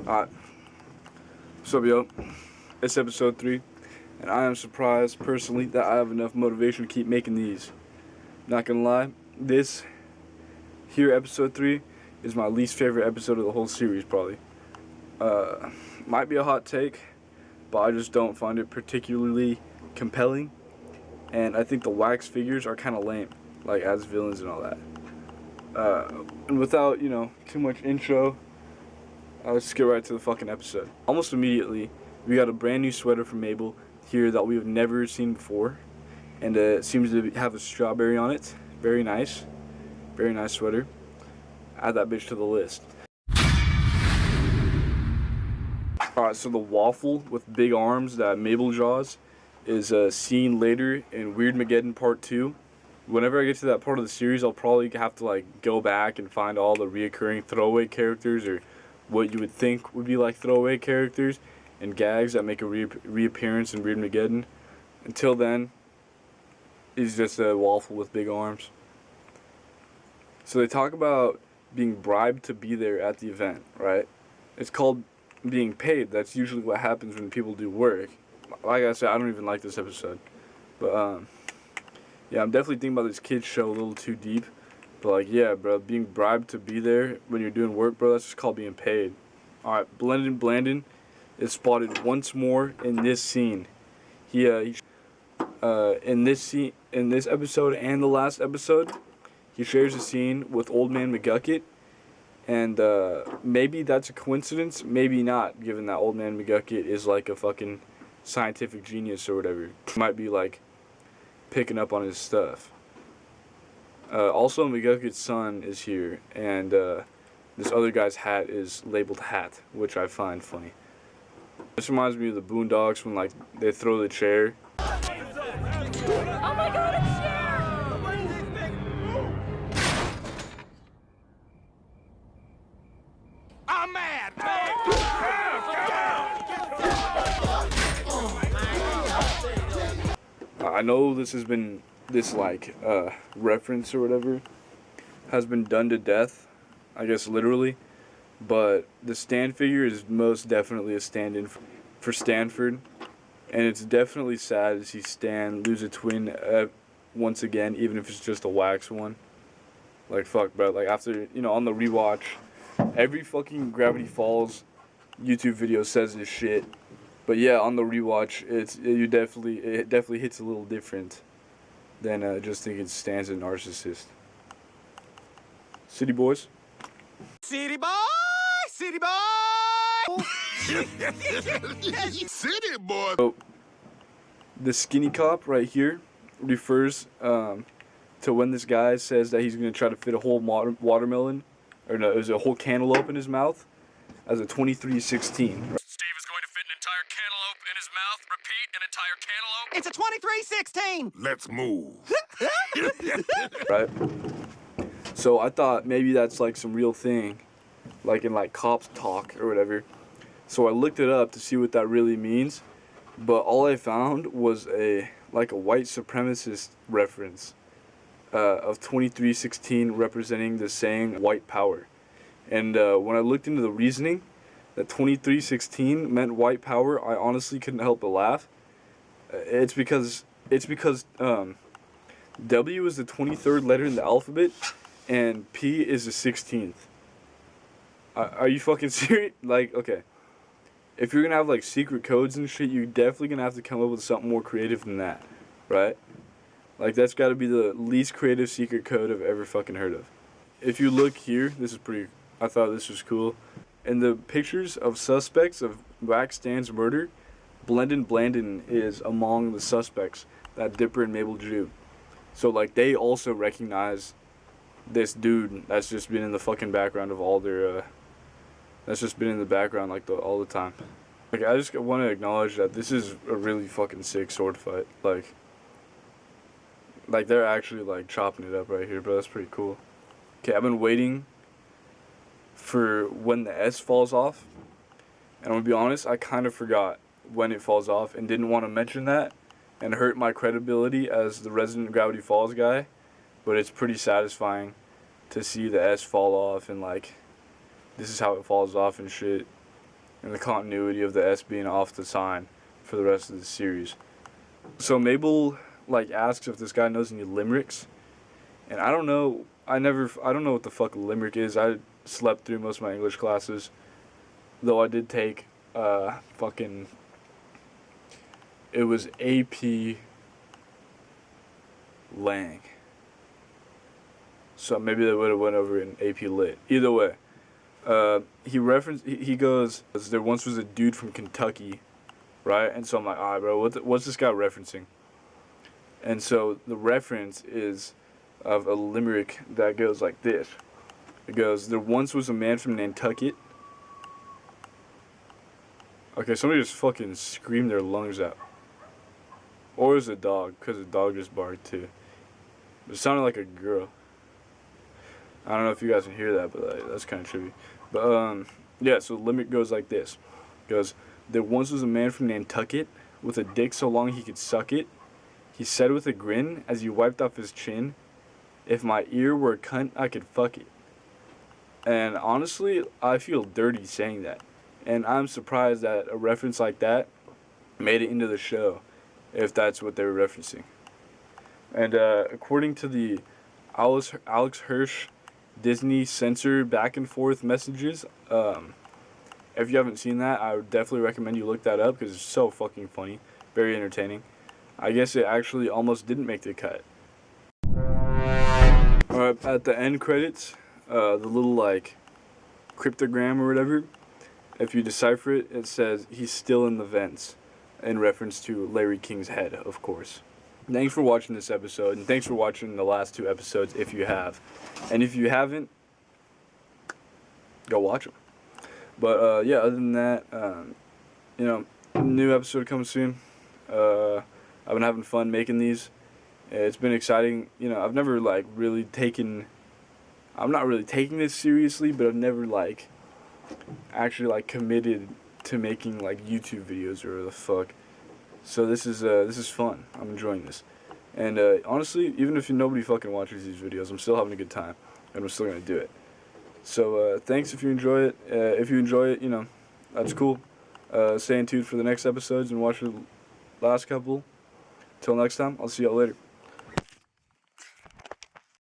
Alright, what's up, yo? It's episode 3, and I am surprised, personally, that I have enough motivation to keep making these. Not gonna lie, this here, episode 3, is my least favorite episode of the whole series, probably. Might be a hot take, but I just don't find it particularly compelling, and I think the wax figures are kind of lame, like, as villains and all that. And without, too much intro, let's get right to the fucking episode. Almost immediately, we got a brand new sweater from Mabel here that we have never seen before, and it seems to have a strawberry on it. Very nice sweater. Add that bitch to the list. Alright, so the waffle with big arms that Mabel draws is seen later in Weirdmageddon Part 2. Whenever I get to that part of the series, I'll probably have to go back and find all the reoccurring throwaway characters, or what you would think would be like throwaway characters and gags that make a reappearance in Weirdmageddon. Until then, he's just a waffle with big arms. So they talk about being bribed to be there at the event, right? It's called being paid. That's usually what happens when people do work. Like I said, I don't even like this episode. But, yeah, I'm definitely thinking about this kid's show a little too deep. But, yeah, bro, being bribed to be there when you're doing work, bro, that's just called being paid. Alright, Blandon is spotted once more in this scene. In this episode and the last episode, he shares a scene with Old Man McGucket. And, maybe that's a coincidence, maybe not, given that Old Man McGucket is like a fucking scientific genius or whatever. Might be, picking up on his stuff. Also, McGucket's son is here, and this other guy's hat is labeled Hat, which I find funny. This reminds me of the Boondocks when, they throw the chair. Oh my god, a chair! I'm mad! I know this reference or whatever has been done to death, I guess literally, but the Stan figure is most definitely a stand-in for Stanford, and it's definitely sad to see Stan lose a twin once again, even if it's just a wax one. Fuck, bro, after, on the rewatch, every fucking Gravity Falls YouTube video says this shit. But yeah, on the rewatch, it definitely hits a little different than just thinking Stan's a narcissist. City boys. City boy! City boy! City boy! So, the skinny cop right here refers to when this guy says that he's gonna try to fit a whole watermelon, or no, it was a whole cantaloupe in his mouth, as a 2316. Entire cantaloupe in his mouth. Repeat, an entire cantaloupe. It's a 2316. Let's move. Right? So I thought maybe that's some real thing, in cops talk or whatever. So I looked it up to see what that really means, but all I found was a white supremacist reference of 2316 representing the saying white power. And when I looked into the reasoning that 2316 meant white power, I honestly couldn't help but laugh. It's because W is the 23rd letter in the alphabet, and P is the 16th. Are you fucking serious? Okay. If you're gonna have, secret codes and shit, you're definitely gonna have to come up with something more creative than that, right? That's gotta be the least creative secret code I've ever fucking heard of. If you look here, I thought this was cool. In the pictures of suspects of Wax Stan's murder, Blandon is among the suspects that Dipper and Mabel drew. So, they also recognize this dude that's just been in the fucking background of all their, that's just been in the background, all the time. I just want to acknowledge that this is a really fucking sick sword fight. They're actually, chopping it up right here, bro. That's pretty cool. Okay, I've been waiting for when the S falls off, and I'm gonna be honest, I kind of forgot when it falls off and didn't want to mention that and hurt my credibility as the resident Gravity Falls guy, but it's pretty satisfying to see the S fall off and this is how it falls off and shit. and the continuity of the S being off the sign for the rest of the series. So Mabel like asks if this guy knows any limericks, and I don't know. I don't know what the fuck a limerick is. I slept through most of my English classes, though I did take fucking. It was AP Lang. So maybe they would have went over in AP Lit. Either way, he goes, there once was a dude from Kentucky, right? And so I'm like, alright, bro, what's this guy referencing? And so the reference is of a limerick that goes like this. It goes, there once was a man from Nantucket. Okay, somebody just fucking screamed their lungs out. Or is it a dog, because the dog just barked too. It sounded like a girl. I don't know if you guys can hear that, but that's kind of trippy. But, yeah, so the limerick goes like this. It goes, there once was a man from Nantucket with a dick so long he could suck it. He said with a grin as he wiped off his chin, if my ear were a cunt, I could fuck it. And honestly, I feel dirty saying that. And I'm surprised that a reference like that made it into the show, if that's what they were referencing. And according to the Alex Hirsch Disney censor back and forth messages, if you haven't seen that, I would definitely recommend you look that up because it's so fucking funny, very entertaining. I guess it actually almost didn't make the cut. Alright, at the end credits, the little like cryptogram or whatever, if you decipher it, it says he's still in the vents, in reference to Larry King's head, of course. Thanks for watching this episode, and thanks for watching the last 2 episodes if you have. And if you haven't, go watch them. But yeah, other than that, new episode comes soon. I've been having fun making these. It's been exciting. I've never I'm not really taking this seriously, but I've never actually committed to making YouTube videos or the fuck. So this is fun. I'm enjoying this. And honestly, even if nobody fucking watches these videos, I'm still having a good time, and I'm still gonna do it. So thanks if you enjoy it. If you enjoy it, that's cool. Stay tuned for the next episodes and watch the last couple. Till next time, I'll see y'all later.